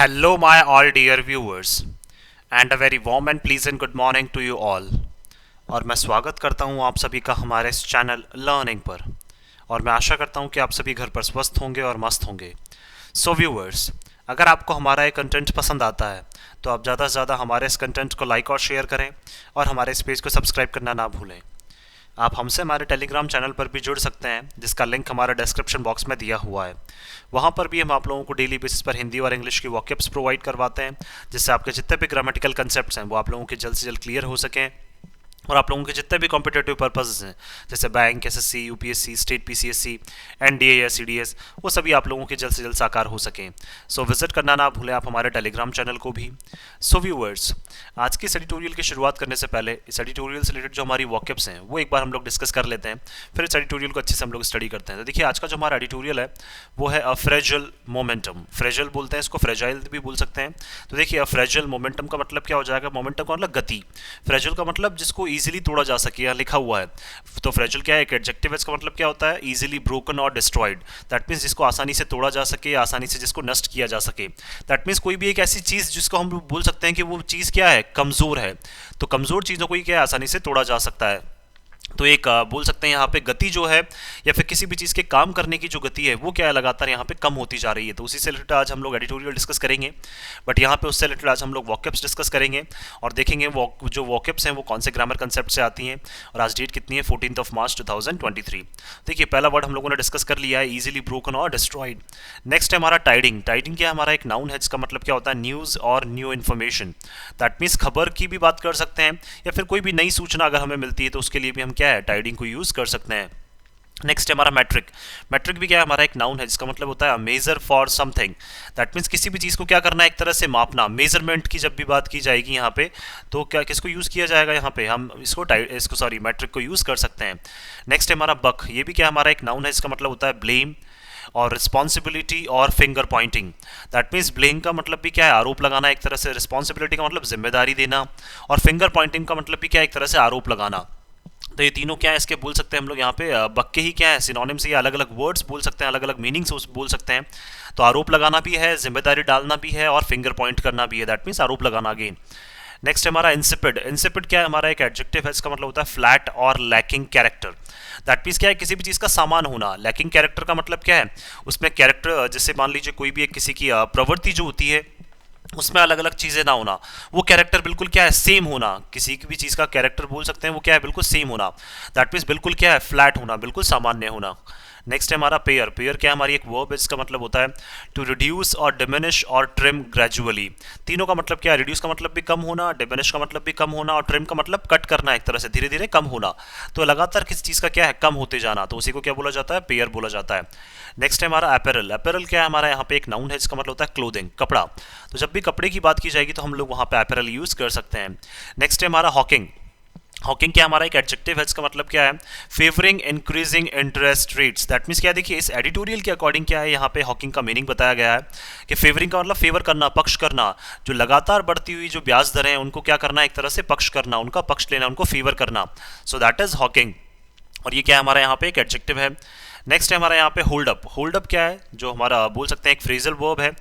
Hello, my all dear viewers, and a very warm and pleasant good morning to you all. और मैं स्वागत करता हूं आप सभी का हमारे इस चैनल लर्निंग पर। और मैं आशा करता हूं कि आप सभी घर पर स्वस्थ होंगे और मस्त होंगे। सो व्यूअर्स, अगर आपको हमारा ये कंटेंट पसंद आता है तो आप ज़्यादा से ज़्यादा हमारे इस कंटेंट को लाइक और शेयर करें और हमारे इस पेज को सब्सक्राइब करना ना भूलें। आप हमसे हमारे टेलीग्राम चैनल पर भी जुड़ सकते हैं, जिसका लिंक हमारा डिस्क्रिप्शन बॉक्स में दिया हुआ है। वहाँ पर भी हम आप लोगों को डेली बेसिस पर हिंदी और इंग्लिश की वॉकअप्स प्रोवाइड करवाते हैं, जिससे आपके जितने भी ग्रामेटिकल कंसेप्ट्स हैं वो आप लोगों के जल्द से जल्द क्लियर हो सकें और आप लोगों के जितने भी कॉम्पिटेटिव पर्पसेस हैं, जैसे bank, SSC, UPSC, state PCSC, NDA या सीडीएस, वो सभी आप लोगों के जल्द से जल्द साकार हो सकें। सो विजिट करना ना भूलें आप हमारे टेलीग्राम चैनल को भी। सो व्यूअर्स, आज की इस एडिटोरियल की शुरुआत करने से पहले इस एडिटोरियल से रिलेटेड जो हमारी वॉकअप्स हैं वो एक बार हम लोग डिस्कस कर लेते हैं, फिर इस एडिटोरियल को अच्छे से हम लोग स्टडी करते हैं। तो देखिए, आज का जो हमारा एडिटोरियल है वो है अ फ्रेजल मोमेंटम। फ्रेजल बोलते हैं इसको, फ्रेजाइल भी बोल सकते हैं। तो देखिए, अ फ्रेजल मोमेंटम का मतलब क्या हो जाएगा? मोमेंटम का मतलब गति, फ्रेजल का मतलब जिसको ईजिली तोड़ा जा सके, यहाँ लिखा हुआ है। तो फ्रेजल क्या है? एक एडजेक्टिव है, इसका मतलब क्या होता है? ईजिली ब्रोकन और डिस्ट्रॉयड। दैट मीन्स जिसको आसानी से तोड़ा जा सके, आसानी से जिसको नष्ट किया जा सके। दैट मीन्स कोई भी एक ऐसी चीज़ जिसको हम बोल सकते हैं कि वो चीज़ क्या है? कमज़ोर है। तो कमज़ोर चीज़ों को ही क्या है? आसानी से तोड़ा जा सकता है। तो एक बोल सकते हैं यहाँ पे गति जो है, या फिर किसी भी चीज़ के काम करने की जो गति है वो क्या है? लगातार यहाँ पे कम होती जा रही है। तो उसी से रिलेटेड आज हम लोग एडिटोरियल डिस्कस करेंगे, बट यहाँ पे उससे रिलेटेड आज हम लोग वॉकअप्स डिस्कस करेंगे और देखेंगे जो वॉकअप्स हैं वो कौन से ग्रामर कंसेप्ट से आती हैं। और आज डेट कितनी है? 14 मार्च 2023। देखिए, पहला वर्ड हम लोगों ने डिस्कस कर लिया है, ईजिली ब्रोकन और डिस्ट्रॉयड। नेक्स्ट है हमारा टाइडिंग। टाइडिंग क्या है? हमारा एक नाउन है जिसका मतलब क्या होता है? न्यूज़ और न्यू इन्फॉर्मेशन। दैट मीन्स खबर की भी बात कर सकते हैं, या फिर कोई भी नई सूचना अगर हमें मिलती है तो उसके लिए भी हम क्या है? टाइडिंग को यूज़ कर सकते हैं। नेक्स्ट है हमारा मैट्रिक। मैट्रिक भी क्या है? हमारा एक नाउन है जिसका मतलब होता है measure for something. That means किसी भी चीज़ को क्या करना है? एक तरह से मापना। मेजरमेंट की जब भी बात की जाएगी यहाँ पे, तो क्या किसको यूज़ किया जाएगा? यहाँ पे हम इसको सॉरी मैट्रिक को यूज़ कर सकते हैं। नेक्स्ट है हमारा बक। ये भी क्या हमारा एक नाउन है जिसका मतलब होता है ब्लेम और रिस्पॉन्सिबिलिटी और finger Poynting. That means blame का मतलब भी क्या है? आरोप लगाना एक तरह से। रिस्पॉन्सिबिलिटी का मतलब जिम्मेदारी देना, और फिंगर पॉइंटिंग का मतलब भी क्या है? एक तरह से आरोप लगाना। तो ये तीनों क्या है? इसके बोल सकते हैं हम लोग यहाँ पे बक्के ही क्या है? सिनोनिम से, या अलग अलग वर्ड्स बोल सकते हैं, अलग अलग मीनिंग्स बोल सकते हैं। तो आरोप लगाना भी है, जिम्मेदारी डालना भी है, और फिंगर पॉइंट करना भी है। दैट मीन्स आरोप लगाना अगेन। नेक्स्ट हमारा इंसिपिड। इंसिपिड क्या है? हमारा एक एडजेक्टिव है, इसका मतलब होता है फ्लैट और लैकिंग कैरेक्टर। दैट मीन्स क्या है? किसी भी चीज़ का सामान होना। लैकिंग कैरेक्टर का मतलब क्या है? उसमें कैरेक्टर, जैसे मान लीजिए कोई भी एक किसी की प्रवृत्ति जो होती है उसमें अलग अलग चीज़ें ना होना, वो कैरेक्टर बिल्कुल क्या है? सेम होना। किसी की भी चीज़ का कैरेक्टर बोल सकते हैं वो क्या है? बिल्कुल सेम होना। दैट मीन्स बिल्कुल क्या है? फ्लैट होना, बिल्कुल सामान्य होना। नेक्स्ट है हमारा पेयर। पेयर क्या है? हमारी एक वर्ब है जिसका मतलब होता है टू रिड्यूस और डिमिनिश और ट्रिम ग्रेजुअली। तीनों का मतलब क्या है? रिड्यूस का मतलब भी कम होना, डिमिनिश का मतलब भी कम होना, और ट्रिम का मतलब कट करना, एक तरह से धीरे धीरे कम होना। तो लगातार किसी चीज़ का क्या है? कम होते जाना। तो उसी को क्या बोला जाता है? पेयर बोला जाता है। नेक्स्ट है हमारा अपैरल। अपैरल क्या है? हमारा यहाँ पे एक नाउन है जिसका मतलब होता है क्लोथिंग, कपड़ा। तो जब भी कपड़े की बात की जाएगी तो हम लोग वहाँ पे अपैरल यूज़ कर सकते हैं। नेक्स्ट है हमारा हॉकिंग। हॉकिंग क्या हमारा एक एडजेक्टिव है, इसका मतलब क्या है? Favouring increasing interest rates. That means क्या? देखिए, इस एडिटोरियल के अकॉर्डिंग क्या है, यहाँ पे हॉकिंग का मीनिंग बताया गया है कि फेवरिंग का मतलब फेवर करना, पक्ष करना। जो लगातार बढ़ती हुई जो ब्याज दरें हैं उनको क्या करना? एक तरह से पक्ष करना, उनका पक्ष लेना, उनको फेवर करना। So that is Hawking. और ये क्या है? हमारा यहाँ पे एक एडजेक्टिव है। नेक्स्ट है हमारा यहाँ पे होल्ड अप। होल्ड अप क्या है? जो हमारा बोल सकते हैं एक फ्रेजल वर्ब है,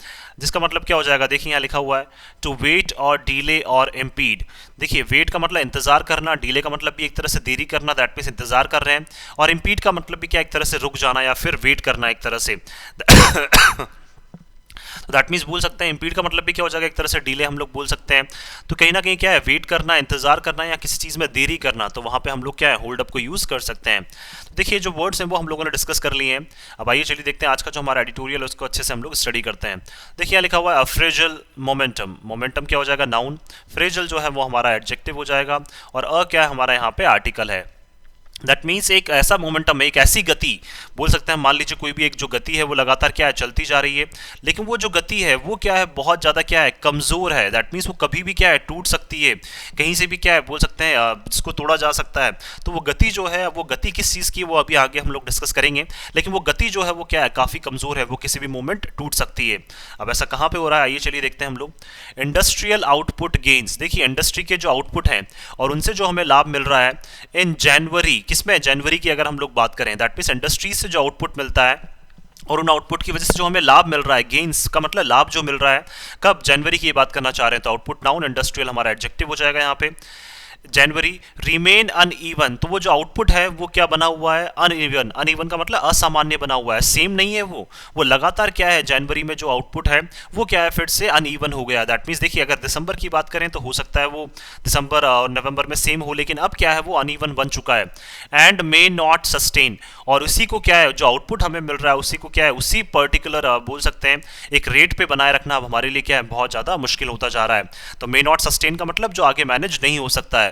जिसका मतलब क्या हो जाएगा? देखिए यहाँ लिखा हुआ है टू वेट और डीले और इम्पीड। देखिए, वेट का मतलब इंतजार करना, डीले का मतलब भी एक तरह से देरी करना, दैट मीन्स इंतजार कर रहे हैं, और इम्पीड का मतलब भी क्या? एक तरह से रुक जाना या फिर वेट करना एक तरह से। तो दैट मीन्स बोल सकते हैं इम्पीड का मतलब भी क्या हो जाएगा? एक तरह से डिले हम लोग बोल सकते हैं। तो कहीं ना कहीं क्या है? वेट करना, इंतजार करना, या किसी चीज़ में देरी करना। तो वहाँ पे हम लोग क्या है? होल्ड अप को यूज़ कर सकते हैं। तो देखिए, जो वर्ड्स हैं वो हम लोगों ने डिस्कस कर लिए हैं। अब आइए चलिए देखते हैं आज का जो हमारा एडिटोरियल है उसको अच्छे से हम लोग स्टडी करते हैं। देखिए यहाँ लिखा हुआ है अफ्रेजल मोमेंटम। मोमेंटम क्या हो जाएगा? नाउन। फ्रेजल जो है वो हमारा एडजेक्टिव हो जाएगा, और क्या है? हमारा यहाँ पे आर्टिकल है। दैट मीन्स एक ऐसा मोमेंटम, एक ऐसी गति बोल सकते हैं। मान लीजिए कोई भी एक जो गति है वो लगातार क्या है? चलती जा रही है, लेकिन वो जो गति है वो क्या है? बहुत ज़्यादा क्या है? कमज़ोर है। दैट मीन्स वो कभी भी क्या है? टूट सकती है, कहीं से भी क्या है? बोल सकते हैं जिसको तोड़ा जा सकता है। तो वो गति जो है, वो गति किस चीज़ की है वो अभी आगे हम लोग डिस्कस करेंगे, लेकिन वो गति जो है वो क्या है? काफ़ी कमज़ोर है, वो किसी भी मोमेंट टूट सकती है। अब ऐसा कहाँ पर हो रहा है? आइए चलिए देखते हैं हम लोग। Industrial output gains. देखिए, इंडस्ट्री के जो आउटपुट हैं और उनसे जो हमें लाभ मिल रहा है इन जनवरी, किसमें? जनवरी की अगर हम लोग बात करें, दैट मीन्स इंडस्ट्रीज से जो आउटपुट मिलता है और उन आउटपुट की वजह से जो हमें लाभ मिल रहा है, गेन्स का मतलब लाभ जो मिल रहा है, कब? जनवरी की ये बात करना चाह रहे हैं, तो आउटपुट नाउन इंडस्ट्रियल हमारा एडजेक्टिव हो जाएगा यहाँ पे। जनवरी रिमेन अनइवन, तो वो जो आउटपुट है वो क्या बना हुआ है? अनइवन। अनइवन का मतलब असामान्य बना हुआ है, सेम नहीं है वो लगातार क्या है, जनवरी में जो आउटपुट है वो क्या है, फिर से अनइवन हो गया। दैट मीन्स देखिए, अगर दिसंबर की बात करें तो हो सकता है वो दिसंबर और नवंबर में सेम हो, लेकिन अब क्या है, वो अनइवन बन चुका है। एंड मे नॉट सस्टेन, और उसी को क्या है, जो आउटपुट हमें मिल रहा है उसी को क्या है, उसी पर्टिकुलर बोल सकते हैं एक रेट पे बनाए रखना अब हमारे लिए क्या है, बहुत ज़्यादा मुश्किल होता जा रहा है। तो मे नॉट सस्टेन का मतलब जो आगे मैनेज नहीं हो सकता है।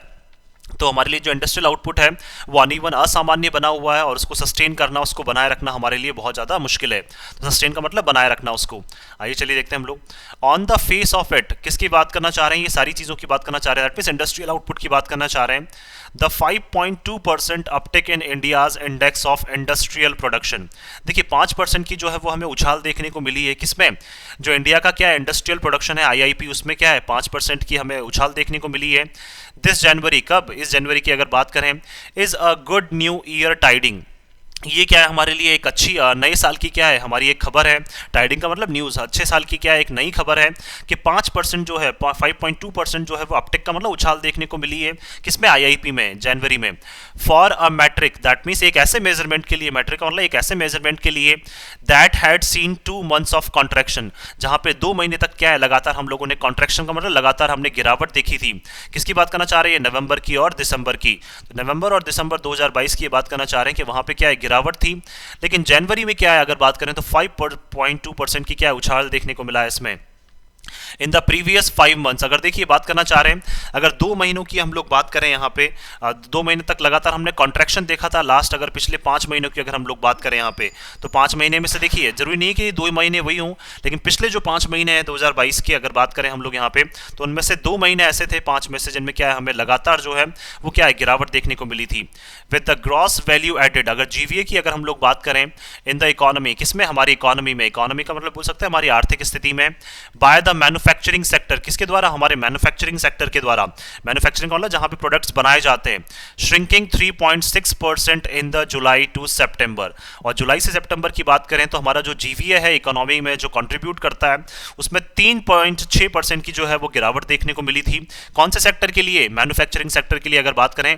तो हमारे लिए जो इंडस्ट्रियल आउटपुट है वो अनइवन असामान्य बना हुआ है, और उसको सस्टेन करना, उसको बनाए रखना हमारे लिए बहुत ज़्यादा मुश्किल है। तो सस्टेन का मतलब बनाए रखना उसको। आइए चलिए देखते हैं हम लोग। On the face of it किसकी बात करना चाह रहे हैं? ये सारी चीज़ों की बात करना चाह रहे हैं, दैट मीन्स इंडस्ट्रियल आउटपुट की बात करना चाह रहे हैं। The 5.2% Uptake in India's index of industrial production. देखिए 5% की जो है वो हमें उछाल देखने को मिली है, किसमें? जो इंडिया का क्या है इंडस्ट्रियल प्रोडक्शन है, आईआईपी, उसमें क्या है 5% की हमें उछाल देखने को मिली है। दिस जनवरी, कब? इस जनवरी की अगर बात करें, is a good new year tidying. ये क्या है हमारे लिए एक अच्छी नए साल की क्या है हमारी एक खबर है। टाइडिंग का मतलब न्यूज़, अच्छे साल की क्या है एक नई खबर है कि 5% जो है 5.2% जो है वो अपटेक का मतलब उछाल देखने को मिली है, किसमें? आईआईपी में, जनवरी में। For a matric, that means एक ऐसे मेजरमेंट के लिए, मैट्रिक का मतलब एक ऐसे मेजरमेंट के लिए that had seen 2 months of contraction, जहाँ पे 2 महीने तक क्या है लगातार हम लोगों ने कॉन्ट्रैक्शन का मतलब लगातार हमने गिरावट देखी थी। किसकी बात करना चाह रहे हैं? नवंबर की और दिसंबर की। तो नवंबर और दिसंबर 2022 की बात करना चाह रहे हैं कि वहाँ पे क्या है गिरावट थी। लेकिन जनवरी में क्या है अगर बात करें तो 5.2% की क्या उछाल देखने को मिला है इसमें। इन द प्रीवियस 5 months, अगर देखिए बात करना चाह रहे हैं, अगर 2 महीनों की हम लोग बात करें यहाँ पे, 2 महीने तक लगातार हमने कॉन्ट्रैक्शन देखा था लास्ट। अगर पिछले 5 महीनों की अगर हम लोग बात करें यहाँ पे, तो 5 महीने में से देखिए जरूरी नहीं कि 2 महीने वही हों, लेकिन पिछले जो 5 महीने हैं 2022 की अगर बात करें हम लोग यहाँ पे, तो उनमें से 2 महीने ऐसे थे 5 में से जिनमें क्या है हमें लगातार जो है वो क्या है गिरावट देखने को मिली थी। With the gross value added, अगर जीवीए की अगर हम लोग बात करें इन द इकोनॉमी, किसमें? हमारी इकोनॉमी में। इकोनॉमी का मतलब बोल सकते हैं हमारी आर्थिक स्थिति में। बाय द मैन्युफैक्चरिंग सेक्टर, किसके द्वारा? हमारे मैन्युफैक्चरिंग सेक्टर के द्वारा। मैन्युफैक्चरिंग का मतलब जहां पे प्रोडक्ट्स बनाए जाते हैं। Shrinking 3.6% in the July to September, और जुलाई से सितंबर की बात करें तो हमारा जो जीवीए है इकोनॉमी में जो कंट्रीब्यूट करता है उसमें 3.6% की जो है वो गिरावट देखने को मिली थी। कौन से सेक्टर के लिए? मैन्युफैक्चरिंग सेक्टर के लिए अगर बात करें,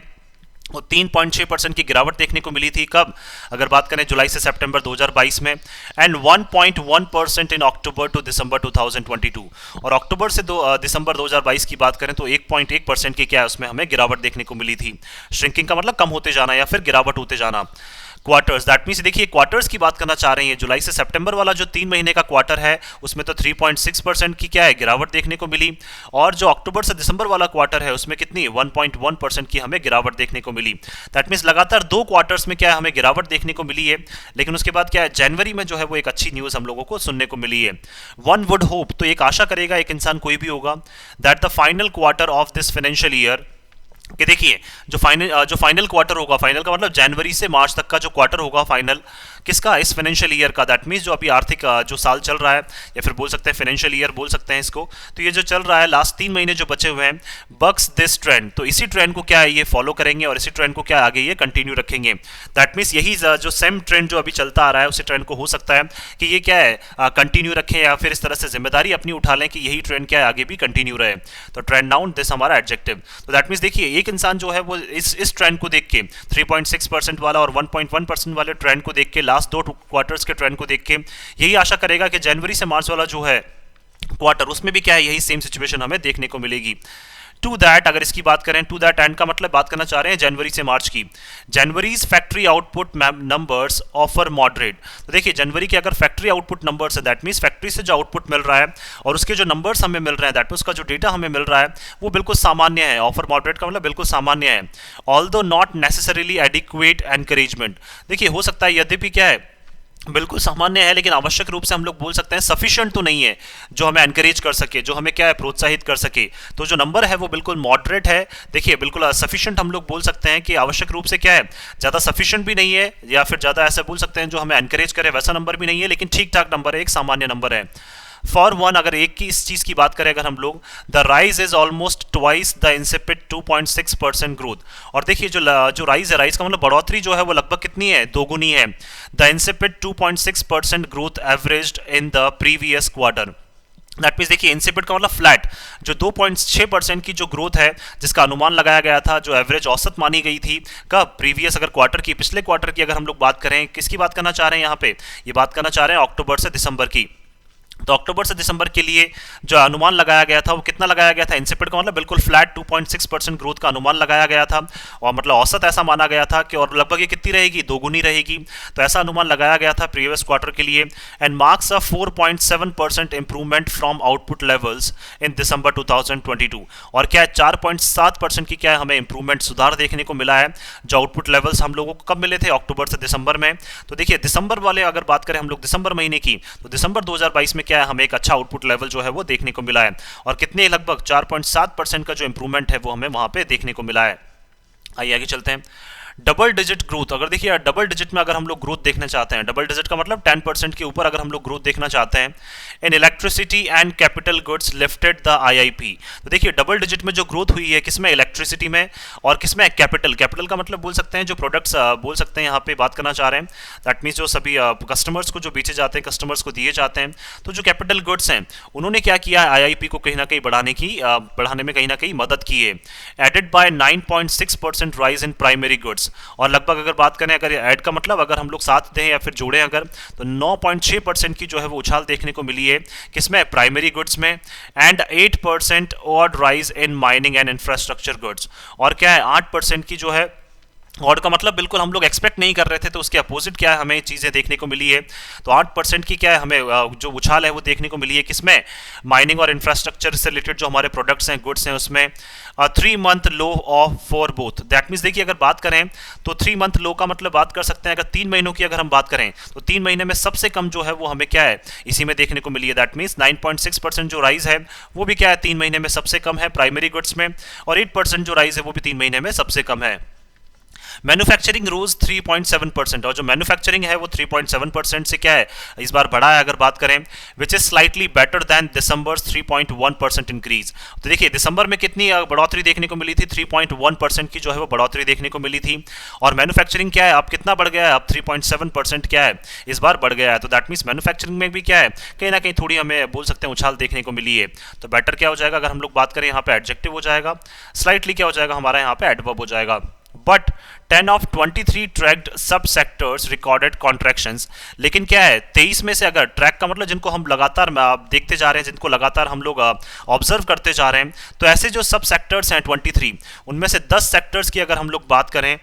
वो 3.6% की गिरावट देखने को मिली थी। कब? अगर बात करें जुलाई से सितंबर 2022 में। एंड 1.1% इन अक्टूबर टू दिसंबर 2022, और अक्टूबर से दिसंबर 2022 की बात करें तो 1.1% की क्या है उसमें हमें गिरावट देखने को मिली थी। श्रिंकिंग का मतलब कम होते जाना या फिर गिरावट होते जाना। क्वार्टर्स, दैट मीन्स देखिए क्वार्टर्स की बात करना चाह रहे हैं, जुलाई से सितंबर वाला जो 3 महीने का क्वार्टर है उसमें तो 3.6% की क्या है गिरावट देखने को मिली, और जो अक्टूबर से दिसंबर वाला क्वार्टर है उसमें कितनी 1.1% की हमें गिरावट देखने को मिली। दैट मीन्स लगातार 2 क्वार्टर्स में क्या है हमें गिरावट देखने को मिली है। लेकिन उसके बाद क्या है जनवरी में जो है वो एक अच्छी न्यूज़ हम लोगों को सुनने को मिली है। वन वुड होप, तो एक आशा करेगा एक इंसान कोई भी होगा, that the final quarter of this financial year, कि देखिए जो फाइनल क्वार्टर होगा, फाइनल का मतलब जनवरी से मार्च तक का जो क्वार्टर होगा फाइनल, किसका? इस फाइनेंशियल ईयर का। दैट मीन्स जो अभी आर्थिक जो साल चल रहा है, या फिर बोल सकते हैं फाइनेंशियल ईयर बोल सकते हैं इसको, तो ये जो चल रहा है लास्ट 3 महीने जो बचे हुए हैं, बक्स दिस ट्रेंड, तो इसी ट्रेंड को क्या है ये फॉलो करेंगे और इसी ट्रेंड को क्या आगे ये कंटिन्यू रखेंगे। दैट मीन्स यही जो सेम ट्रेंड जो अभी चलता आ रहा है उसी ट्रेंड को हो सकता है कि ये क्या है कंटिन्यू रखें, या फिर इस तरह से जिम्मेदारी अपनी उठा लें कि यही ट्रेंड क्या है आगे भी कंटिन्यू रहे। तो ट्रेंड नाउन दिस हमारा एडजेक्टिव। तो दैट मीन्स देखिए एक इंसान जो है वो इस ट्रेंड को देख के 3.6% वाला और 1.1% वाले ट्रेंड को देख के, लास्ट 2 क्वार्टर्स के ट्रेंड को देख के यही आशा करेगा कि जनवरी से मार्च वाला जो है क्वार्टर उसमें भी क्या है यही सेम सिचुएशन हमें देखने को मिलेगी। टू दैट, अगर इसकी बात करें, टू दैट एंड का मतलब बात करना चाह रहे हैं जनवरी से मार्च की। January's factory output numbers offer moderate, तो देखिए जनवरी के अगर फैक्ट्री आउटपुट नंबर्स है, दैट मीन्स फैक्ट्री से जो आउटपुट मिल रहा है और उसके जो नंबर्स हमें मिल रहे हैं, दैट मीन्स उसका जो डेटा हमें मिल रहा है वो बिल्कुल सामान्य है। ऑफर मॉडरेट का मतलब बिल्कुल सामान्य है। Although not necessarily adequate encouragement, देखिए हो सकता है यद्यपि क्या है बिल्कुल सामान्य है, लेकिन आवश्यक रूप से हम लोग बोल सकते हैं सफिशिएंट तो नहीं है जो हमें एनकरेज कर सके, जो हमें क्या है प्रोत्साहित कर सके। तो जो नंबर है वो बिल्कुल मॉडरेट है। देखिए बिल्कुल सफिशिएंट हम लोग बोल सकते हैं कि आवश्यक रूप से क्या है ज़्यादा सफिशिएंट भी नहीं है, या फिर ज़्यादा ऐसा बोल सकते हैं जो हमें एनकरेज करे वैसा नंबर भी नहीं है, लेकिन ठीक ठाक नंबर है, एक सामान्य नंबर है। फॉर वन, अगर एक की इस चीज की बात करें अगर हम लोग, the rise is almost twice the insipid 2.6% growth. और देखिए जो राइज है, राइज का मतलब बढ़ोतरी जो है वो लगभग कितनी है, दोगुनी है। The insipid 2.6% growth averaged in the previous quarter. That means देखिए इंसिपिड का मतलब फ्लैट, जो 2.6% की जो ग्रोथ है जिसका अनुमान लगाया गया था, जो एवरेज औसत मानी गई थी कब, प्रीवियस अगर क्वार्टर की, पिछले क्वार्टर की अगर हम लोग बात करें, किसकी बात करना चाह रहे हैं यहाँ पे, ये बात करना चाह रहे हैं अक्टूबर से दिसंबर की। तो अक्टूबर से दिसंबर के लिए जो अनुमान लगाया गया था वो कितना लगाया गया था, इंसिपिड का मतलब बिल्कुल फ्लैट 2.6% ग्रोथ का अनुमान लगाया गया था, और मतलब औसत ऐसा माना गया था कि और लगभग ये कितनी रहेगी, दोगुनी रहेगी। तो ऐसा अनुमान लगाया गया था प्रीवियस क्वार्टर के लिए। And marks a 4.7% improvement from output levels in December 2022। और क्या है, 4.7% की क्या है हमें इंप्रूवमेंट, सुधार देखने को मिला है। जो आउटपुट लेवल्स हम लोगों को कब मिले थे, अक्टूबर से दिसंबर में। तो देखिए दिसंबर वाले अगर बात करें हम लोग दिसंबर महीने की, तो दिसंबर 2022 में क्या है, हमें एक अच्छा आउटपुट लेवल जो है वो देखने को मिला है। और कितने, लगभग 4.7% का जो इंप्रूवमेंट है वो हमें वहां पे देखने को मिला है। आइए आगे चलते हैं। डबल डिजिट ग्रोथ, अगर देखिए डबल डिजिट में अगर हम लोग ग्रोथ देखना चाहते हैं, डबल डिजिट का मतलब 10% के ऊपर अगर हम लोग ग्रोथ देखना चाहते हैं, in electricity and capital goods lifted the IIP. तो देखिए डबल डिजिट में जो ग्रोथ हुई है किसमें, इलेक्ट्रिसिटी में, और किसमें, कैपिटल। कैपिटल का मतलब बोल सकते हैं जो प्रोडक्ट्स बोल सकते हैं यहाँ पे बात करना चाह रहे हैं, दैट मीन्स जो सभी कस्टमर्स को जो बेचे जाते हैं, कस्टमर्स को दिए जाते हैं। तो जो कैपिटल गुड्स हैं उन्होंने क्या किया, आईआईपी को कहीं ना कहीं बढ़ाने में कहीं ना कहीं मदद की है। Added by 9.6% rise in primary goods. और लगभग अगर बात करें, अगर ऐड का मतलब अगर हम लोग साथ दें या फिर जोड़ें अगर, तो 9.6% की जो है वो उछाल देखने को मिली है किसमें, प्राइमरी गुड्स में। And 8% odd rise in mining and infrastructure goods. और क्या है, 8% की जो है, ऑड का मतलब बिल्कुल हम लोग एक्सपेक्ट नहीं कर रहे थे, तो उसके अपोजिट क्या है हमें चीज़ें देखने को मिली है। तो 8% की क्या है हमें जो उछाल है वो देखने को मिली है किसमें, माइनिंग और इंफ्रास्ट्रक्चर से रिलेटेड जो हमारे प्रोडक्ट्स हैं, गुड्स हैं, उसमें। 3 month low of for both. That means देखिए अगर बात करें तो 3 मंथ लो का मतलब बात कर सकते हैं, अगर 3 महीनों की अगर हम बात करें तो 3 महीने में सबसे कम जो है वो हमें क्या है, इसी में देखने को मिली है। दैट मीन्स 9.6% जो राइज है वो भी क्या है, 3 महीने में सबसे कम है प्राइमरी गुड्स में, और 8% जो राइज है वो भी 3 महीने में सबसे कम है। मैन्युफैक्चरिंग रोज 3.7%, और जो मैन्युफैक्चरिंग है वो 3.7% से क्या है, इस बार बढ़ा है अगर बात करें, which is slightly better than December 3.1% increase. तो देखिए दिसंबर में कितनी बढ़ोतरी देखने को मिली थी, 3.1% की जो है वो बढ़ोतरी देखने को मिली थी। और मैन्युफैक्चरिंग क्या है, अब कितना बढ़ गया है, अब 3.7% क्या है, इस बार बढ़ गया है। तो दैट मीन्स मैन्युफैक्चरिंग में भी क्या है, कहीं ना कहीं थोड़ी हमें बोल सकते हैं उछाल देखने को मिली है। तो बेटर क्या हो जाएगा, अगर हम लोग बात करें यहाँ पे एडजेक्टिव हो जाएगा, स्लाइटली क्या हो जाएगा हमारा यहाँ पे एडवर्ब हो जाएगा। बट 10 of 23 ट्रैक्ड सब सेक्टर्स रिकॉर्डेड कॉन्ट्रैक्शंस। लेकिन क्या है, 23 में से, अगर ट्रैक का मतलब जिनको हम लगातार देखते जा रहे हैं, जिनको लगातार हम लोग ऑब्जर्व करते जा रहे हैं, तो ऐसे जो सब सेक्टर्स हैं 23, उनमें से 10 सेक्टर्स की अगर हम लोग बात करें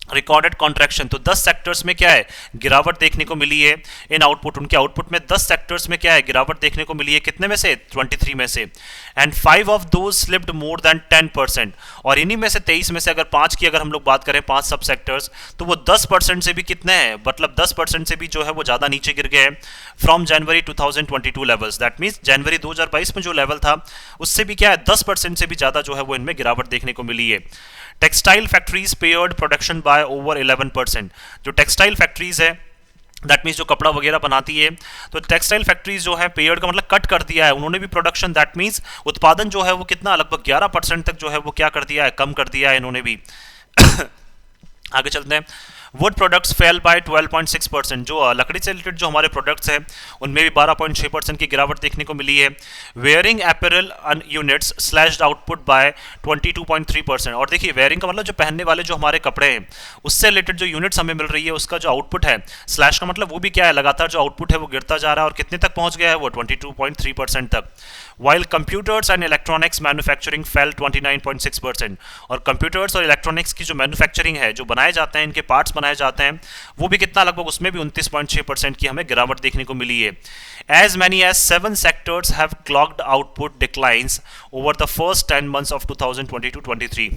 रिकॉर्डेड कॉन्ट्रैक्शन, तो 10 सेक्टर्स में क्या है, गिरावट देखने को मिली है। इन आउटपुट, उनके आउटपुट में 10 सेक्टर्स में क्या है, गिरावट देखने को मिली है, कितने में से, 23 में से। And 5 of those slipped more than 10%, और इन्हीं में से 23 में से अगर 5 की अगर हम लोग बात करें, 5 सब सेक्टर्स, तो वो 10% से भी कितने हैं, मतलब 10% से भी जो है वो ज़्यादा नीचे गिर गए from January 2022 levels. That means जनवरी 2022 में जो लेवल था उससे भी क्या है, 10% से भी ज़्यादा जो है वो इनमें गिरावट देखने को मिली है। Textile factories paired production by over 11%। जो टेक्सटाइल फैक्ट्रीज है, दैट मीन्स जो कपड़ा वगैरह बनाती है, तो टेक्सटाइल फैक्ट्रीज जो है पेयर्ड का मतलब कट कर दिया है उन्होंने भी प्रोडक्शन। दैट मीन्स उत्पादन जो है वो कितना, लगभग 11% तक जो है वो क्या कर दिया है, कम कर दिया है इन्होंने भी। आगे चलते हैं। Wood products fell by 12.6%। जो लकड़ी से रिलेटेड जो हमारे प्रोडक्ट्स हैं उनमें भी 12.6% की गिरावट देखने को मिली है। Wearing apparel units slashed output by 22.3%। और देखिए वेयरिंग का मतलब जो पहनने वाले जो हमारे कपड़े हैं उससे रिलेटेड जो यूनिट्स हमें मिल रही है उसका जो आउटपुट है, स्लैश का मतलब वो भी क्या है, लगातार जो आउटपुट है वो गिरता जा रहा है, और कितने तक पहुंच गया है वो 22.3% तक। While computers and electronics manufacturing fail 29.6%। और कंप्यूटर्स और इलेक्ट्रॉनिक्स की जो मैन्युफैक्चरिंग है, जो बनाए जाते हैं, इनके पार्ट्स बनाए जाते हैं, वो भी कितना, लगभग उसमें भी 29.6% की हमें गिरावट देखने को मिली है। As many as 7 sectors have clocked output declines over the first 10 months of 2022-23।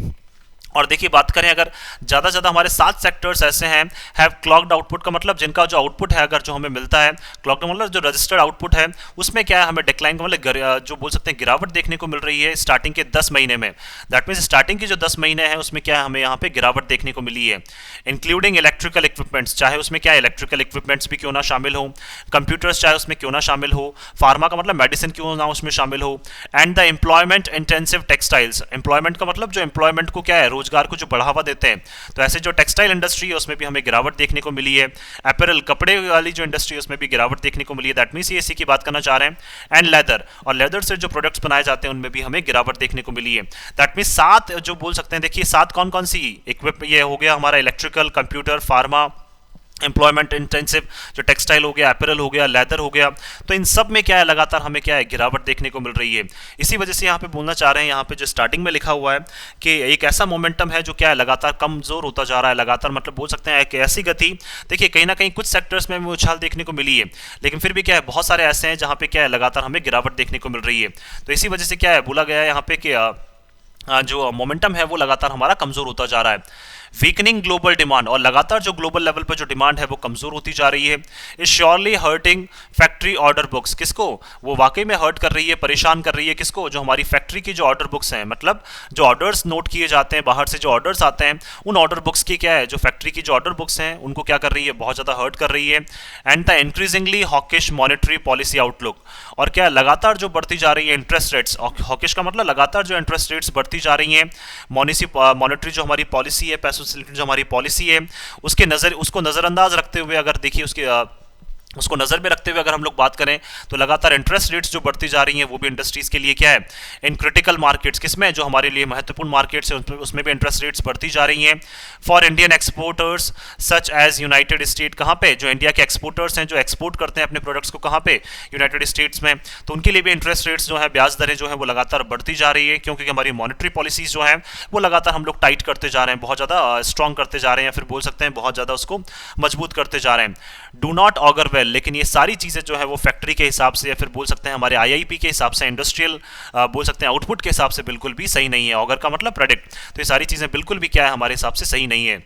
और देखिए बात करें अगर ज़्यादा से ज़्यादा हमारे 7 सेक्टर्स ऐसे हैं हैव क्लॉक्ड आउटपुट का मतलब जिनका जो आउटपुट है अगर जो हमें मिलता है क्लॉक्ड मतलब जो रजिस्टर्ड आउटपुट है उसमें क्या है हमें डिक्लाइन का मतलब जो बोल सकते हैं गिरावट देखने को मिल रही है स्टार्टिंग के 10 महीने में। दैट मीन्स स्टार्टिंग के जो 10 महीने हैं उसमें क्या है हमें यहाँ पे गिरावट देखने को मिली है। इंक्लूडिंग इलेक्ट्रिकल इक्विपमेंट्स, चाहे उसमें क्या इलेक्ट्रिकल इक्विपमेंट्स भी क्यों ना शामिल हो, कंप्यूटर्स चाहे उसमें क्यों ना शामिल हो, फार्मा का मतलब मेडिसिन क्यों ना उसमें शामिल हो, and the employment intensive textiles, employment का मतलब जो एम्प्लॉयमेंट को क्या है रोजगार को जो बढ़ावा देते हैं, तो ऐसे जो टेक्सटाइल इंडस्ट्री है उसमें भी हमें गिरावट देखने को मिली है। अपैरल कपड़े वाली जो इंडस्ट्री है उसमें भी गिरावट देखने को मिली है। दैट मीन्स ये इसी की बात करना चाह रहे हैं। एंड लेदर, और लेदर से जो प्रोडक्ट्स बनाए जाते हैं उनमें भी हमें गिरावट देखने को मिली है। दैट मीन्स 7 जो बोल सकते हैं, देखिए 7 कौन कौन सी इक्विप, ये हो गया हमारा electrical, computer, pharma, employment intensive जो टेक्सटाइल हो गया, अपैरल हो गया, लेदर हो गया, तो इन सब में क्या है लगातार हमें क्या है गिरावट देखने को मिल रही है। इसी वजह से यहाँ पे बोलना चाह रहे हैं, यहाँ पे जो स्टार्टिंग में लिखा हुआ है कि एक ऐसा मोमेंटम है जो क्या है लगातार कमजोर होता जा रहा है, लगातार मतलब बोल सकते हैं एक ऐसी गति। देखिए कहीं ना कहीं कुछ सेक्टर्स में हमें उछाल देखने को मिली है, लेकिन फिर भी क्या है बहुत सारे ऐसे हैं जहाँ पे क्या है लगातार हमें गिरावट देखने को मिल रही है। तो इसी वजह से क्या है बोला गया है यहाँ पे कि जो मोमेंटम है वो लगातार हमारा कमजोर होता जा रहा है। वीकनिंग ग्लोबल डिमांड, और लगातार जो ग्लोबल लेवल पर जो डिमांड है वो कमजोर होती जा रही है। Is surely hurting factory order books, किसको वो वाकई में हर्ट कर रही है, परेशान कर रही है किसको, जो हमारी फैक्ट्री की जो ऑर्डर बुक्स हैं, मतलब जो ऑर्डर्स नोट किए जाते हैं बाहर से, जो ऑर्डर्स आते हैं उन ऑर्डर बुक्स की क्या है, जो फैक्ट्री की जो ऑर्डर बुक्स हैं उनको क्या कर रही है, बहुत ज़्यादा हर्ट कर रही है। And the increasingly hawkish monetary policy outlook, और क्या लगातार जो बढ़ती जा रही है इंटरेस्ट रेट्स, हॉकिश का मतलब लगातार जो इंटरेस्ट रेट्स बढ़ती जा रही हैं, मॉनेटरी जो हमारी पॉलिसी है, पैसों से जो हमारी पॉलिसी है उसको नज़रअंदाज रखते हुए अगर देखिए उसको नज़र में रखते हुए अगर हम लोग बात करें तो लगातार इंटरेस्ट रेट्स जो बढ़ती जा रही हैं वो भी इंडस्ट्रीज़ के लिए क्या है, इन क्रिटिकल मार्केट्स, किसमें जो हमारे लिए महत्वपूर्ण मार्केट्स हैं उसमें भी इंटरेस्ट रेट्स बढ़ती जा रही हैं। For Indian exporters such as United State, कहाँ पे जो इंडिया के एक्सपोर्टर्स हैं जो एक्सपोर्ट करते हैं अपने प्रोडक्ट्स को कहाँ पे, यूनाइटेड स्टेट्स में, तो उनके लिए भी इंटरेस्ट रेट्स जो है, ब्याज दरें जो है वो लगातार बढ़ती जा रही है, क्योंकि हमारी मॉनेटरी पॉलिसीज जो है वो लगातार हम लोग टाइट करते जा रहे हैं, बहुत ज़्यादा स्ट्रॉन्ग करते जा रहे हैं, या फिर बोल सकते हैं बहुत ज़्यादा उसको मजबूत करते जा रहे हैं। डू नॉट ऑगर वेल, लेकिन ये सारी चीज़ें जो है वो फैक्ट्री के हिसाब से या फिर बोल सकते हैं हमारे आईआईपी के हिसाब से, इंडस्ट्रियल बोल सकते हैं आउटपुट के हिसाब से बिल्कुल भी सही नहीं है। ऑगर का मतलब प्रेडिक्ट, तो ये सारी चीज़ें बिल्कुल भी क्या है हमारे हिसाब से सही नहीं है।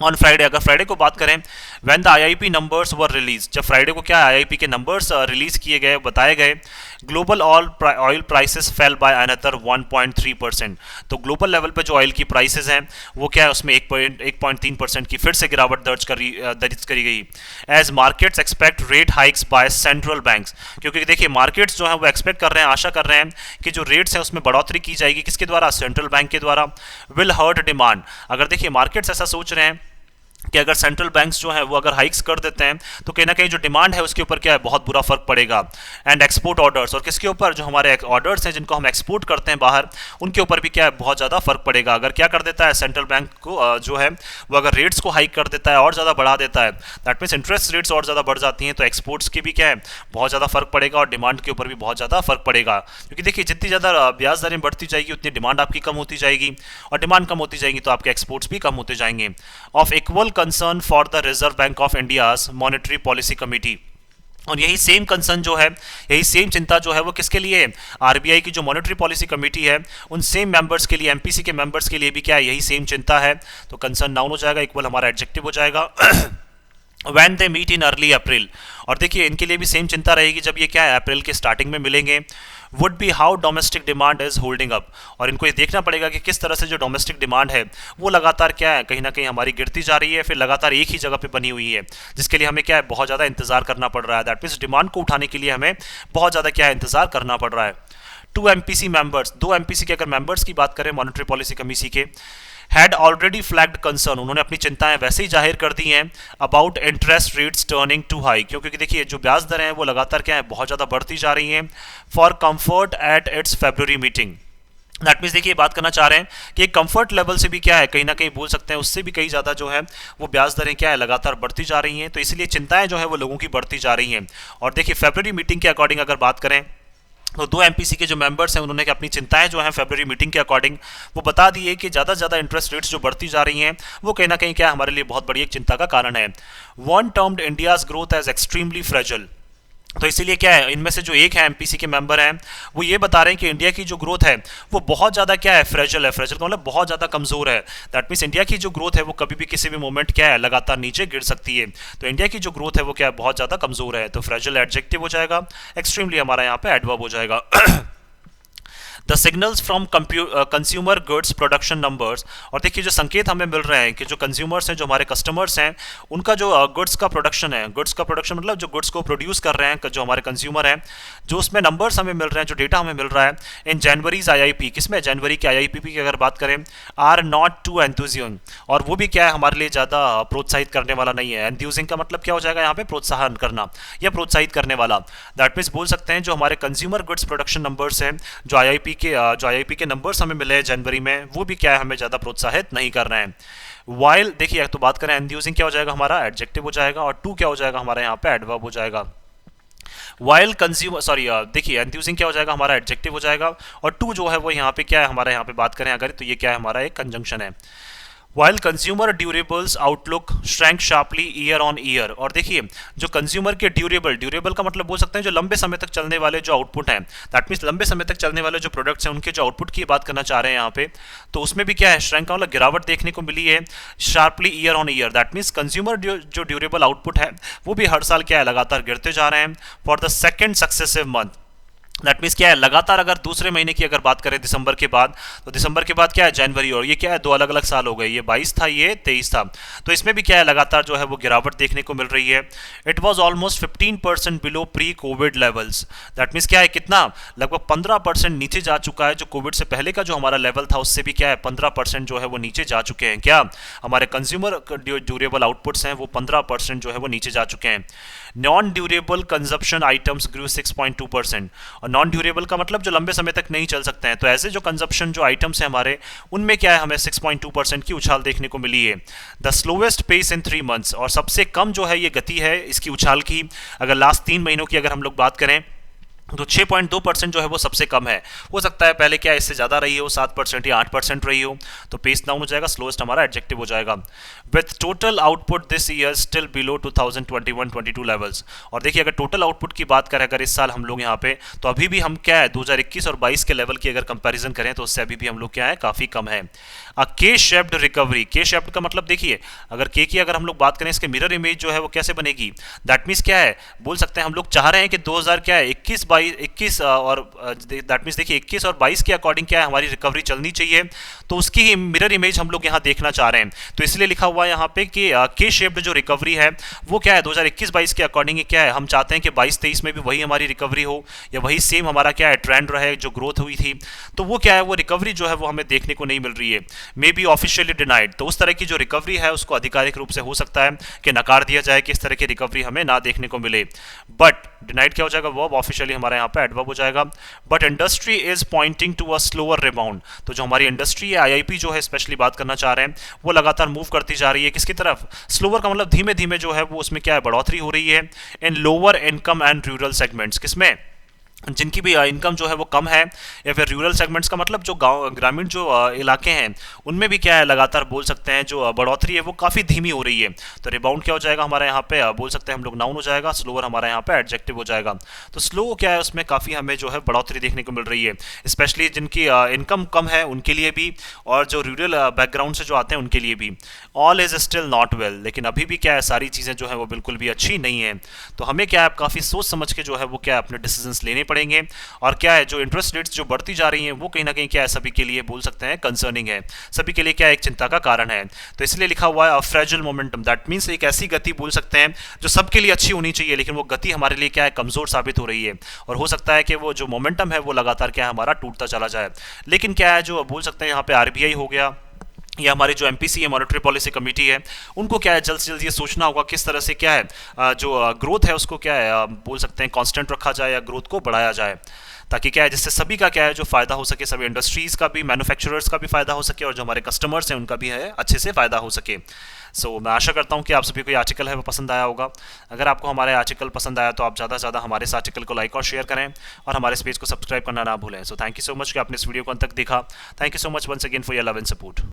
ऑन फ्राइडे, अगर फ्राइडे को बात करें, when the IIP numbers were release, जब फ्राइडे को क्या आईआईपी के नंबर्स रिलीज किए गए, बताए गए, global oil prices fail by another 1.3%, तो ग्लोबल लेवल पे जो ऑयल की प्राइसेस हैं वो क्या है उसमें 1.3% की फिर से गिरावट दर्ज करी गई। As markets expect rate hikes by central banks, क्योंकि देखिए मार्केट्स जो है वो एक्सपेक्ट कर रहे हैं, आशा कर रहे हैं कि जो रेट्स हैं उसमें बढ़ोतरी की जाएगी, किसके द्वारा, सेंट्रल बैंक के द्वारा। विल हर्ट डिमांड, अगर देखिए मार्केट्स ऐसा सोच रहे हैं कि अगर सेंट्रल बैंक्स जो है वो अगर हाइक्स कर देते हैं तो कहीं ना कहीं जो डिमांड है उसके ऊपर क्या है बहुत बुरा फर्क पड़ेगा। एंड एक्सपोर्ट ऑर्डर्स, और किसके ऊपर, जो हमारे ऑर्डर्स हैं जिनको हम एक्सपोर्ट करते हैं बाहर, उनके ऊपर भी क्या है बहुत ज़्यादा फर्क पड़ेगा। अगर क्या कर देता है सेंट्रल बैंक को जो है वो अगर रेट्स को हाइक कर देता है और ज़्यादा बढ़ा देता है, दैट मीन्स इंटरेस्ट रेट्स और ज़्यादा बढ़ जाती हैं, तो एक्सपोर्ट्स की भी क्या है बहुत ज़्यादा फर्क पड़ेगा और डिमांड के ऊपर भी बहुत ज़्यादा फर्क पड़ेगा। क्योंकि देखिए जितनी ज़्यादा ब्याज दरें बढ़ती जाएगी उतनी डिमांड आपकी कम होती जाएगी, और डिमांड कम होती जाएगी तो आपके एक्सपोर्ट्स भी कम होते जाएंगे। Of equal concern for the reserve bank of India's monetary policy committee, और यही सेम कंसर्न जो है, यही सेम चिंता जो है वो किसके लिए है, आरबीआई की जो मॉनेटरी पॉलिसी कमेटी है उन सेम मेंबर्स के लिए, एमपीसी के मेंबर्स के लिए भी क्या है यही सेम चिंता है। तो कंसर्न नाउन हो जाएगा, इक्वल हमारा एडजेक्टिव हो जाएगा। When they meet in early April, और देखिए इनके लिए भी सेम चिंता रहेगी जब ये क्या है अप्रैल के स्टार्टिंग में मिलेंगे। Would be how domestic demand is holding up, और इनको ये देखना पड़ेगा कि किस तरह से जो डोमेस्टिक डिमांड है वो लगातार क्या है कहीं ना कहीं हमारी गिरती जा रही है, फिर लगातार एक ही जगह पे बनी हुई है, जिसके लिए हमें क्या है बहुत ज़्यादा इंतजार करना पड़ रहा है। दैट मीन्स डिमांड को उठाने के लिए हमें बहुत ज़्यादा क्या है इंतजार करना पड़ रहा है। 2 एमपीसी मेंबर्स, 2 एमपीसी के अगर मेंबर्स की बात करें मॉनेटरी पॉलिसी कमेटी के, हैड ऑलरेडी फ्लैग्ड कंसर्न, उन्होंने अपनी चिंताएं वैसे ही जाहिर कर दी हैं about interest rates turning to high, क्योंकि देखिए जो ब्याज दरें हैं वो लगातार क्या है बहुत ज़्यादा बढ़ती जा रही हैं। For comfort at its February meeting, that means देखिए बात करना चाह रहे हैं कि एक कंफर्ट लेवल से भी क्या है कहीं ना कहीं बोल सकते हैं उससे भी कहीं ज़्यादा जो है वो ब्याज दरें क्या है लगातार बढ़ती जा रही हैं, तो इसलिए चिंताएं जो है वो लोगों की बढ़ती जा रही हैं। और देखिए फरवरी मीटिंग के अकॉर्डिंग अगर बात करें तो 2 एमपीसी के जो मेंबर्स हैं उन्होंने अपनी चिंताएं जो हैं फरवरी मीटिंग के अकॉर्डिंग वो बता दी है कि ज़्यादा से ज़्यादा इंटरेस्ट रेट्स जो बढ़ती जा रही हैं वो कहीं ना कहीं क्या हमारे लिए बहुत बड़ी एक चिंता का कारण है। One termed India's growth as extremely fragile, तो इसीलिए क्या है, इनमें से जो एक है एमपीसी के मेंबर हैं, वो ये बता रहे हैं कि इंडिया की जो ग्रोथ है वो बहुत ज़्यादा क्या है, फ्रेजल है। फ्रेजल का मतलब बहुत ज़्यादा कमज़ोर है। दैट मीन्स इंडिया की जो ग्रोथ है वो कभी भी किसी भी मोमेंट क्या है, लगातार नीचे गिर सकती है। तो इंडिया की जो ग्रोथ है वो क्या है, बहुत ज़्यादा कमज़ोर है। तो फ्रेजल एडजेक्टिव हो जाएगा, एक्सट्रीमली हमारा यहाँ पे एडवर्ब हो जाएगा। The signals from consumer goods production numbers, और देखिए जो संकेत हमें मिल रहे हैं कि जो कंज्यूमर्स हैं, जो हमारे कस्टमर्स हैं, उनका जो गुड्स का प्रोडक्शन है, गुड्स का प्रोडक्शन मतलब जो गुड्स को प्रोड्यूस कर रहे हैं जो हमारे कंज्यूमर हैं, जो उसमें नंबर्स हमें मिल रहे हैं, जो डेटा हमें मिल रहा है इन जनवरीज आईआईपी, किसमें, जनवरी के आईआईपी की अगर बात करें, आर नॉट टू एंथुजियम, और वो भी क्या है, हमारे लिए ज़्यादा प्रोत्साहित करने वाला नहीं है। एंथुजियम का मतलब क्या हो जाएगा यहाँ पे, प्रोत्साहन करना या प्रोत्साहित करने वाला। दैट मीन्स बोल सकते हैं जो हमारे कंज्यूमर गुड्स प्रोडक्शन नंबर्स हैं, जो आईआईपी के नंबर्स हमें मिले हैं जनवरी में, वो भी क्या है, हमें ज़्यादा प्रोत्साहित नहीं कर रहे हैं। वाइल देखिए, तो बात करें एंथुजियम क्या हो जाएगा हमारा, एडजेक्टिव हो जाएगा, और टू क्या हो जाएगा हमारे यहाँ पे, एडवर्ब हो जाएगा। वाइल कंज्यूमर, सॉरी देखिए एंथुजियम क्या हो जाएगा हमारा, एडजेक्टिव हो जाएगा, और टू जो है वो यहाँ पे क्या है, हमारे यहाँ पे बात करें अगर, तो ये क्या है, हमारा एक कंजंक्शन है। While consumer durables outlook shrank sharply year on year, और देखिए जो कंज्यूमर के ड्यूरेबल का मतलब बोल सकते हैं जो लंबे समय तक चलने वाले जो आउटपुट हैं, दैट मीन्स लंबे समय तक चलने वाले जो प्रोडक्ट्स हैं उनके जो आउटपुट की बात करना चाह रहे हैं यहाँ पे, तो उसमें भी क्या है, श्रैंक का मतलब गिरावट देखने को मिली है, sharply year on year. That means consumer जो ड्यूरेबल आउटपुट है वो भी हर साल क्या है, लगातार गिरते जा रहे हैं for the second successive month. That means क्या है, लगातार अगर दूसरे महीने की अगर बात करें दिसंबर के बाद, तो दिसंबर के बाद क्या है, जनवरी, और ये क्या है, दो अलग अलग साल हो गए, ये 22 था, ये 23 था। तो इसमें भी क्या है, लगातार जो है वो गिरावट देखने को मिल रही है। It was almost 15% below pre Covid levels. That means क्या है, कितना, लगभग 15% नीचे जा चुका है, जो कोविड से पहले का जो हमारा लेवल था उससे भी क्या है, 15% जो है वो नीचे जा चुके हैं। क्या हमारे कंज्यूमर ड्यूरेबल आउटपुट्स हैं वो 15% जो है वो नीचे जा चुके हैं। नॉन ड्यूरेबल कंजप्शन आइटम्स ग्रू 6.2%, और नॉन ड्यूरेबल का मतलब जो लंबे समय तक नहीं चल सकते हैं, तो ऐसे जो कंजप्शन जो आइटम्स हैं हमारे, उनमें क्या है, हमें 6.2% की उछाल देखने को मिली है। The slowest pace in 3 months, और सबसे कम जो है ये गति है इसकी उछाल की, अगर लास्ट 3 महीनों की अगर हम लोग बात करें तो 6.2% जो है वो सबसे कम है। हो सकता है पहले क्या इससे ज़्यादा रही हो, 7% या 8% रही हो, तो पेस डाउन हो जाएगा, स्लोएस्ट हमारा एडजेक्टिव हो जाएगा। With total output this year still below 2021-22 levels, और देखिए अगर टोटल आउटपुट की बात करें अगर इस साल हम लोग यहाँ पे, तो अभी भी हम क्या है 2021 और 22 के लेवल की अगर कंपैरिजन करें तो उससे अभी भी हम लोग क्या है, काफ़ी कम है। के शेप्ड रिकवरी, के शेप्ड का मतलब देखिए, अगर के की अगर हम लोग बात करें, इसके मिरर इमेज जो है वो कैसे बनेगी, दैट मीन्स क्या है, बोल सकते हैं हम लोग चाह रहे हैं कि 2000 क्या है 21 और दैट मीन्स देखिए 21 और 22 के अकॉर्डिंग क्या है हमारी रिकवरी चलनी चाहिए, तो उसकी ही मिरर इमेज हम लोग यहाँ देखना चाह रहे हैं। तो इसलिए लिखा हुआ है यहाँ पे कि के शेप्ड जो रिकवरी है वो क्या है 2021-22 के अकॉर्डिंग क्या है, हम चाहते हैं कि 22-23 में भी वही हमारी रिकवरी हो, या वही सेम हमारा क्या है ट्रेंड रहे जो ग्रोथ हुई थी, तो वो क्या है, वो रिकवरी जो है वो हमें देखने को नहीं मिल रही है। मे बी ऑफिशियली डिनाइड, तो उस तरह की जो रिकवरी है उसको आधिकारिक रूप से हो सकता है कि नकार दिया जाए कि इस तरह की रिकवरी हमें ना देखने को मिले। बट डिनाइड क्या हो जाएगा, वर्ब, ऑफिशियली हमारे यहाँ पे एडवर्ब हो जाएगा। But industry is pointing to a slower rebound, तो जो हमारी इंडस्ट्री है, आईआईपी जो है स्पेशली बात करना चाह रहे हैं, वो लगातार मूव करती जा रही है किसकी तरफ, स्लोअर का मतलब धीमे धीमे जो है वो उसमें क्या है, बढ़ोतरी हो रही है इन lower income and rural segments, किसमें, जिनकी भी इनकम जो है वो कम है, या फिर रूरल सेगमेंट्स का मतलब जो गांव ग्रामीण जो इलाके हैं उनमें भी क्या है, लगातार बोल सकते हैं जो बढ़ोतरी है वो काफ़ी धीमी हो रही है। तो रिबाउंड क्या हो जाएगा हमारे यहाँ पे, बोल सकते हैं हम लोग नाउन हो जाएगा, स्लोअर हमारे यहाँ पे एडजेक्टिव हो जाएगा। तो स्लो क्या है, उसमें काफ़ी हमें जो है बढ़ोतरी देखने को मिल रही है, स्पेशली जिनकी इनकम कम है उनके लिए भी, और जो रूरल बैकग्राउंड से जो आते हैं उनके लिए भी। All is still not well, लेकिन अभी भी क्या है, सारी चीज़ें जो है वो बिल्कुल भी अच्छी नहीं है। तो हमें क्या है, काफ़ी सोच समझ के जो है वो क्या है अपने डिसीजंस लेने पड़ेंगे, और क्या है जो इंटरेस्ट रेट्स जो बढ़ती जा रही हैं वो कहीं ना कहीं क्या है सभी के लिए बोल सकते हैं कंसर्निंग है, सभी के लिए क्या है एक चिंता का कारण है। तो इसलिए लिखा हुआ है फ्रेजिल मोमेंटम, दैट मीन्स एक ऐसी गति बोल सकते हैं जो सबके लिए अच्छी होनी चाहिए, लेकिन वो गति हमारे लिए क्या है कमजोर साबित हो रही है, और हो सकता है कि वो जो मोमेंटम है वो लगातार क्या है हमारा टूटता चला जाए। लेकिन क्या है जो बोल सकते हैं यहाँ पे आरबीआई हो गया, या हमारे जो एमपीसी है मॉनेटरी पॉलिसी कमेटी है, उनको क्या है जल्द से जल्द ये सोचना होगा किस तरह से क्या है जो ग्रोथ है उसको क्या है बोल सकते हैं कांस्टेंट रखा जाए या ग्रोथ को बढ़ाया जाए, ताकि क्या है जिससे सभी का क्या है जो फायदा हो सके, सभी इंडस्ट्रीज का भी, मैन्युफैक्चरर्स का भी फायदा हो सके, और जो हमारे कस्टमर्स हैं उनका भी है अच्छे से फायदा हो सके। सो मैं आशा करता हूँ कि आप सभी को ये आर्टिकल है वो पसंद आया होगा। अगर आपको हमारे आर्टिकल पसंद आया तो आप ज़्यादा से ज़्यादा हमारे इस आर्टिकल को लाइक और शेयर करें, और हमारे इस पेज को सब्सक्राइब करना ना भूलें। So thank you so much कि आपने इस वीडियो को अंत तक देखा। Thank you so much once again for your love and support.